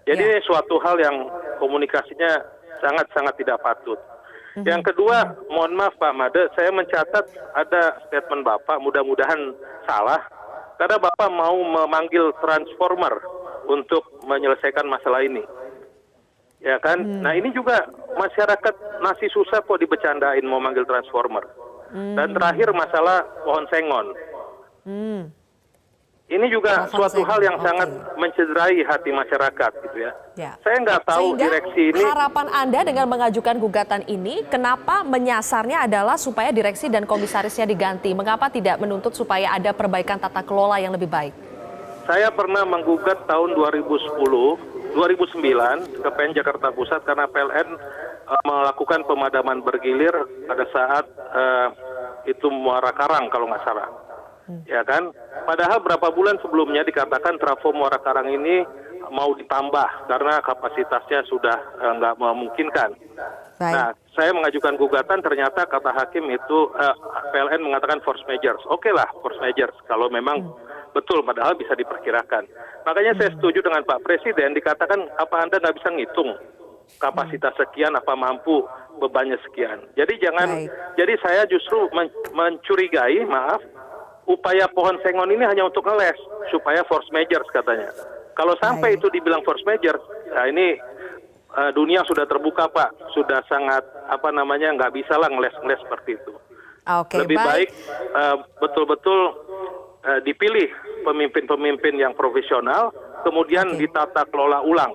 Jadi Ya. ini suatu hal yang komunikasinya sangat-sangat tidak patut. Yang kedua, mohon maaf Pak Made, saya mencatat ada statement Bapak, mudah-mudahan salah, karena Bapak mau memanggil transformer untuk menyelesaikan masalah ini. Ya kan? Nah ini juga masyarakat masih susah kok dibecandain mau manggil transformer. Dan terakhir masalah pohon sengon. Ini juga Pohon suatu hal sengon, yang oke. sangat mencederai hati masyarakat gitu ya. Ya. Saya nggak tahu Sehingga direksi ini. harapan Anda dengan mengajukan gugatan ini, kenapa menyasarnya adalah supaya direksi dan komisarisnya diganti? Mengapa tidak menuntut supaya ada perbaikan tata kelola yang lebih baik? Saya pernah menggugat tahun 2009 ke PN Jakarta Pusat karena PLN melakukan pemadaman bergilir pada saat itu Muara Karang kalau nggak salah. Ya kan? Padahal berapa bulan sebelumnya dikatakan trafo Muara Karang ini mau ditambah karena kapasitasnya sudah nggak memungkinkan. Baik. Nah, saya mengajukan gugatan, ternyata kata hakim itu PLN mengatakan force measures. Oke lah, force measures kalau memang betul, padahal bisa diperkirakan. Makanya saya setuju dengan Pak Presiden, dikatakan apa Anda nggak bisa ngitung kapasitas sekian, apa mampu bebannya sekian. Jadi jangan, Baik. jadi saya justru mencurigai, maaf, upaya pohon sengon ini hanya untuk ngeles, supaya force measures katanya. Kalau sampai Baik. itu dibilang force measures, ya ini dunia sudah terbuka Pak, sudah sangat nggak bisa lah ngeles-ngeles seperti itu. Oke, Lebih baik betul-betul dipilih pemimpin-pemimpin yang profesional, kemudian Oke. ditata kelola ulang.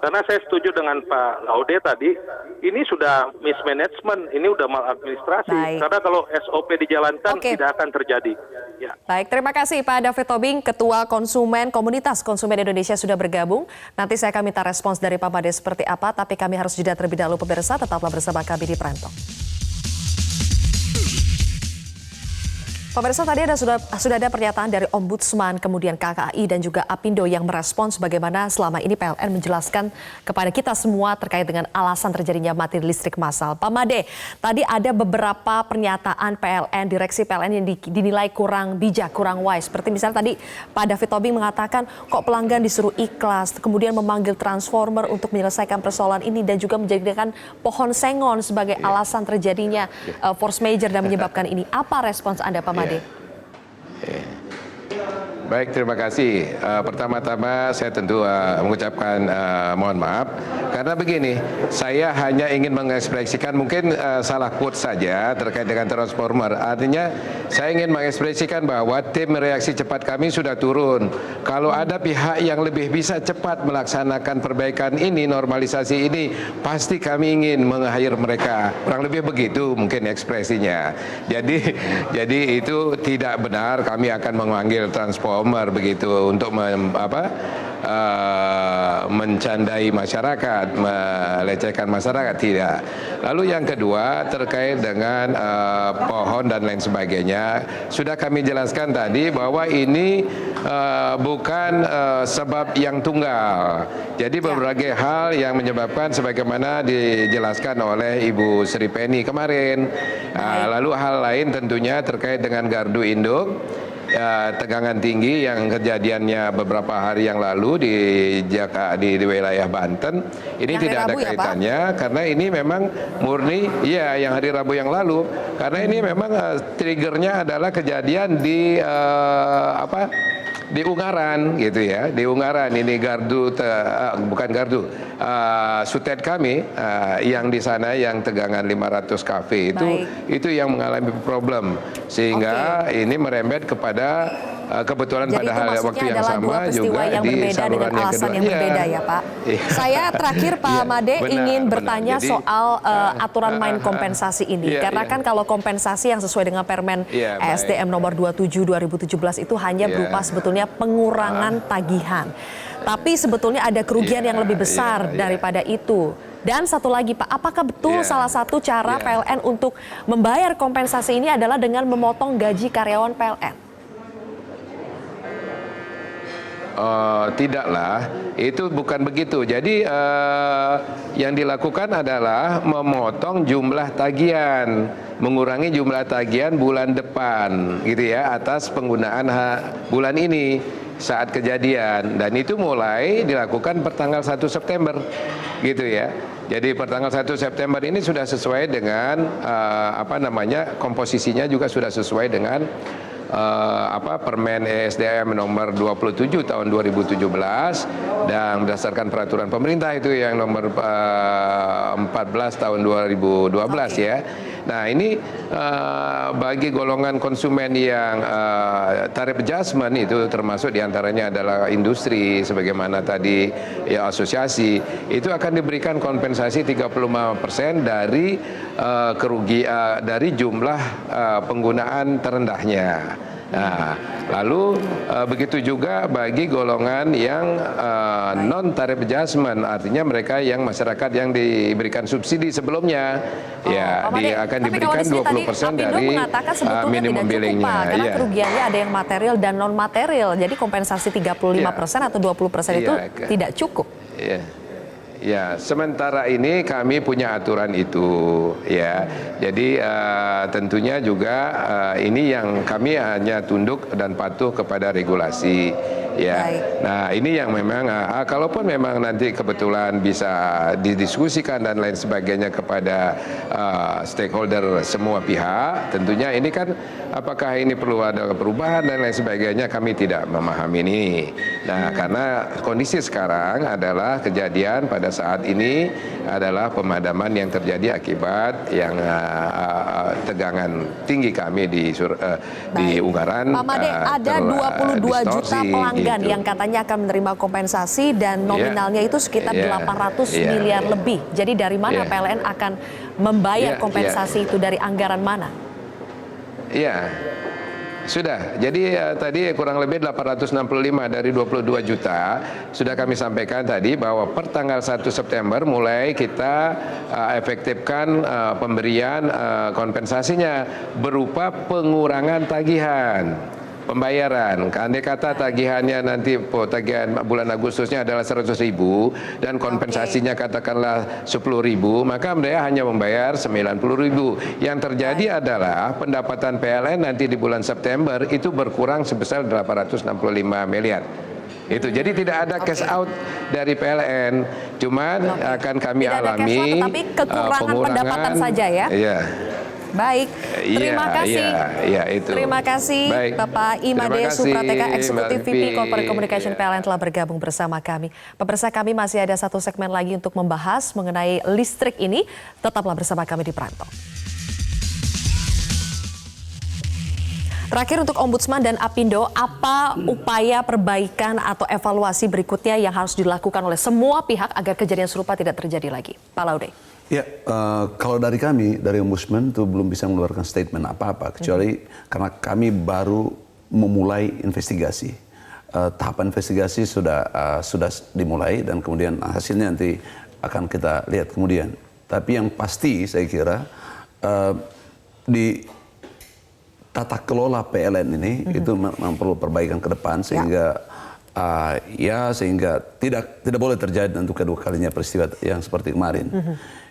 Karena saya setuju dengan Pak Laude tadi, ini sudah mismanagement, ini udah maladministrasi. Baik. Karena kalau SOP dijalankan Oke. tidak akan terjadi. Ya. Baik, terima kasih Pak David Tobing, Ketua Konsumen Komunitas Konsumen Indonesia sudah bergabung. Nanti saya akan minta respons dari Pak Made seperti apa, tapi kami harus jeda terlebih dahulu pemirsa, tetaplah bersama kami di Prime Talk. Pemirsa, tadi sudah ada pernyataan dari Ombudsman, kemudian KKI dan juga Apindo yang merespons bagaimana selama ini PLN menjelaskan kepada kita semua terkait dengan alasan terjadinya mati listrik massal. Pak Made, tadi ada beberapa pernyataan PLN, direksi PLN yang dinilai kurang bijak, kurang wise. Seperti misalnya tadi Pak David Tobing mengatakan kok pelanggan disuruh ikhlas, kemudian memanggil transformer untuk menyelesaikan persoalan ini dan juga menjadikan pohon sengon sebagai alasan terjadinya force major dan menyebabkan ini. Apa respons Anda Pak Made? Baik, terima kasih. Pertama-tama saya tentu mengucapkan mohon maaf karena begini, saya hanya ingin mengekspresikan mungkin salah quote saja terkait dengan transformer. Artinya saya ingin mengekspresikan bahwa tim reaksi cepat kami sudah turun. Kalau ada pihak yang lebih bisa cepat melaksanakan perbaikan ini, normalisasi ini, pasti kami ingin meng-hire mereka. Kurang lebih begitu mungkin ekspresinya. Jadi itu tidak benar, kami akan memanggil transformer begitu untuk mencandai masyarakat, melecehkan masyarakat, tidak. Lalu yang kedua terkait dengan pohon dan lain sebagainya, sudah kami jelaskan tadi bahwa ini bukan sebab yang tunggal. Jadi berbagai hal yang menyebabkan sebagaimana dijelaskan oleh Ibu Sri Penny kemarin. Lalu hal lain tentunya terkait dengan gardu induk. Tegangan tinggi yang kejadiannya beberapa hari yang lalu di wilayah Banten ini Yang tidak ada Rabu ya, Pak? kaitannya karena ini memang murni yang hari Rabu yang lalu karena ini memang triggernya adalah kejadian di di Ungaran gitu ya, di Ungaran ini gardu bukan gardu sutet kami yang di sana yang tegangan 500 kV itu yang mengalami problem sehingga ini merembet kepada kebetulan Jadi pada itu maksudnya waktu yang adalah dua sama peristiwa juga yang di berbeda saluran dengan yang alasan kedua. yang berbeda ya Pak. Iya. Saya terakhir Pak Iya, Made benar, ingin benar. bertanya Jadi, soal aturan main kompensasi ini. Iya, Karena iya. kan kalau kompensasi yang sesuai dengan Permen Iya, baik. SDM nomor 27 2017 itu hanya Iya. berupa sebetulnya pengurangan tagihan. Tapi sebetulnya ada kerugian yang lebih besar daripada itu. Dan satu lagi Pak, apakah betul salah satu cara PLN untuk membayar kompensasi ini adalah dengan memotong gaji karyawan PLN? Tidaklah, itu bukan begitu. Jadi yang dilakukan adalah memotong jumlah tagihan, mengurangi jumlah tagihan bulan depan, gitu ya, atas penggunaan bulan ini. saat kejadian, dan itu mulai dilakukan pertanggal 1 September gitu ya. Jadi pertanggal 1 September ini sudah sesuai dengan komposisinya juga sudah sesuai dengan Permen ESDM nomor 27 tahun 2017 dan berdasarkan peraturan pemerintah itu yang nomor 14 tahun 2012 ya. Nah ini bagi golongan konsumen yang tarif adjustment itu termasuk diantaranya adalah industri sebagaimana tadi ya asosiasi itu akan diberikan kompensasi 35% dari dari jumlah penggunaan terendahnya. Nah, lalu begitu juga bagi golongan yang non tarif adjustment, artinya mereka yang masyarakat yang diberikan subsidi sebelumnya, akan diberikan 20% dari minimum billingnya. Karena kerugiannya ada yang material dan non material, jadi kompensasi 35% atau 20% itu tidak cukup. Ya, sementara ini kami punya aturan itu, ya. Jadi tentunya juga ini yang kami hanya tunduk dan patuh kepada regulasi, ya. Baik. Nah, ini yang memang, kalaupun memang nanti kebetulan bisa didiskusikan dan lain sebagainya kepada stakeholder semua pihak, tentunya ini kan apakah ini perlu ada perubahan dan lain sebagainya, kami tidak memahami ini. Nah, karena kondisi sekarang adalah kejadian pada saat ini adalah pemadaman yang terjadi akibat yang tegangan tinggi kami di Ungaran. Pak Made, ada 22 juta pelanggan yang katanya akan menerima kompensasi dan nominalnya itu sekitar 800 miliar lebih. Jadi dari mana PLN akan membayar kompensasi itu, dari anggaran mana? Sudah, jadi tadi kurang lebih 865 dari 22 juta sudah kami sampaikan tadi bahwa per tanggal 1 September mulai kita efektifkan pemberian kompensasinya berupa pengurangan tagihan pembayaran. Andai kata tagihannya nanti tagihan bulan Agustusnya adalah 100.000 dan kompensasinya katakanlah 10.000, maka mereka hanya membayar 90.000. Yang terjadi adalah pendapatan PLN nanti di bulan September itu berkurang sebesar 865 miliar. Itu jadi tidak ada cash out dari PLN, cuman akan kami alami tapi kekurangan pendapatan saja ya. Baik, terima kasih. Terima kasih Bapak Imade Suprateka, Eksekutif VP Corporate Communication PLN telah bergabung bersama kami. Pemirsa, kami masih ada satu segmen lagi untuk membahas mengenai listrik ini. Tetaplah bersama kami di Perantau. Terakhir untuk Ombudsman dan Apindo, apa upaya perbaikan atau evaluasi berikutnya yang harus dilakukan oleh semua pihak agar kejadian serupa tidak terjadi lagi? Pak Laude. Ya, kalau dari kami, dari Ombudsman itu belum bisa mengeluarkan statement apa-apa, kecuali karena kami baru memulai investigasi. Tahapan investigasi sudah dimulai dan kemudian hasilnya nanti akan kita lihat kemudian. Tapi yang pasti saya kira di tata kelola PLN ini itu memang perlu perbaikan ke depan sehingga sehingga tidak boleh terjadi untuk kedua kalinya peristiwa yang seperti kemarin.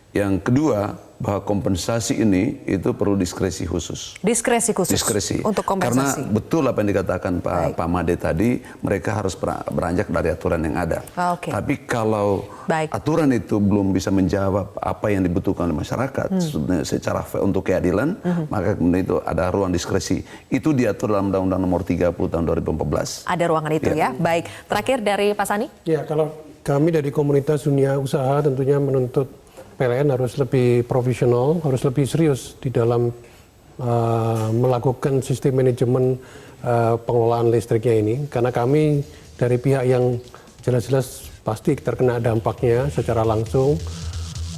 Yang kedua, bahwa kompensasi ini itu perlu diskresi khusus. Diskresi khusus untuk kompensasi. Karena betul apa yang dikatakan Pak Made tadi, mereka harus beranjak dari aturan yang ada. Tapi kalau aturan itu belum bisa menjawab apa yang dibutuhkan oleh masyarakat secara untuk keadilan, maka kemudian itu ada ruang diskresi. Itu diatur dalam Undang-Undang Nomor 30 tahun 2014. Ada ruangan itu ya. Baik, terakhir dari Pak Sani. Ya, kalau kami dari komunitas dunia usaha tentunya menuntut PLN harus lebih profesional, harus lebih serius di dalam melakukan sistem manajemen pengelolaan listriknya ini. Karena kami dari pihak yang jelas-jelas pasti terkena dampaknya secara langsung.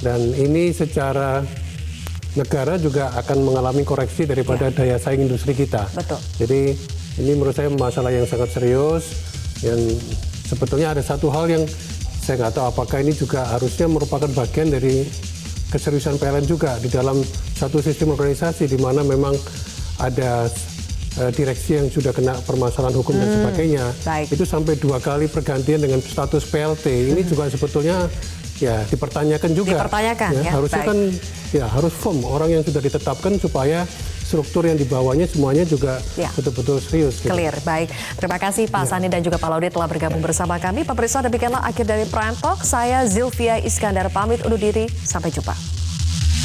Dan ini secara negara juga akan mengalami koreksi daripada daya saing industri kita. Betul. Jadi ini menurut saya masalah yang sangat serius. Dan sebetulnya ada satu hal yang saya nggak tahu apakah ini juga harusnya merupakan bagian dari keseriusan PLN juga di dalam satu sistem organisasi di mana memang ada direksi yang sudah kena permasalahan hukum dan sebagainya. Itu sampai 2 kali pergantian dengan status PLT. Ini juga sebetulnya ya dipertanyakan juga. Dipertanyakan ya. Harusnya kan ya harus firm orang yang sudah ditetapkan supaya struktur yang di bawahnya semuanya juga betul-betul serius. Gitu. Clear, baik. Terima kasih Pak Sani dan juga Pak Laude telah bergabung bersama kami. Pemirsa, demikianlah akhir dari Prime Talk. Saya Zilvia Iskandar pamit undur diri. Sampai jumpa.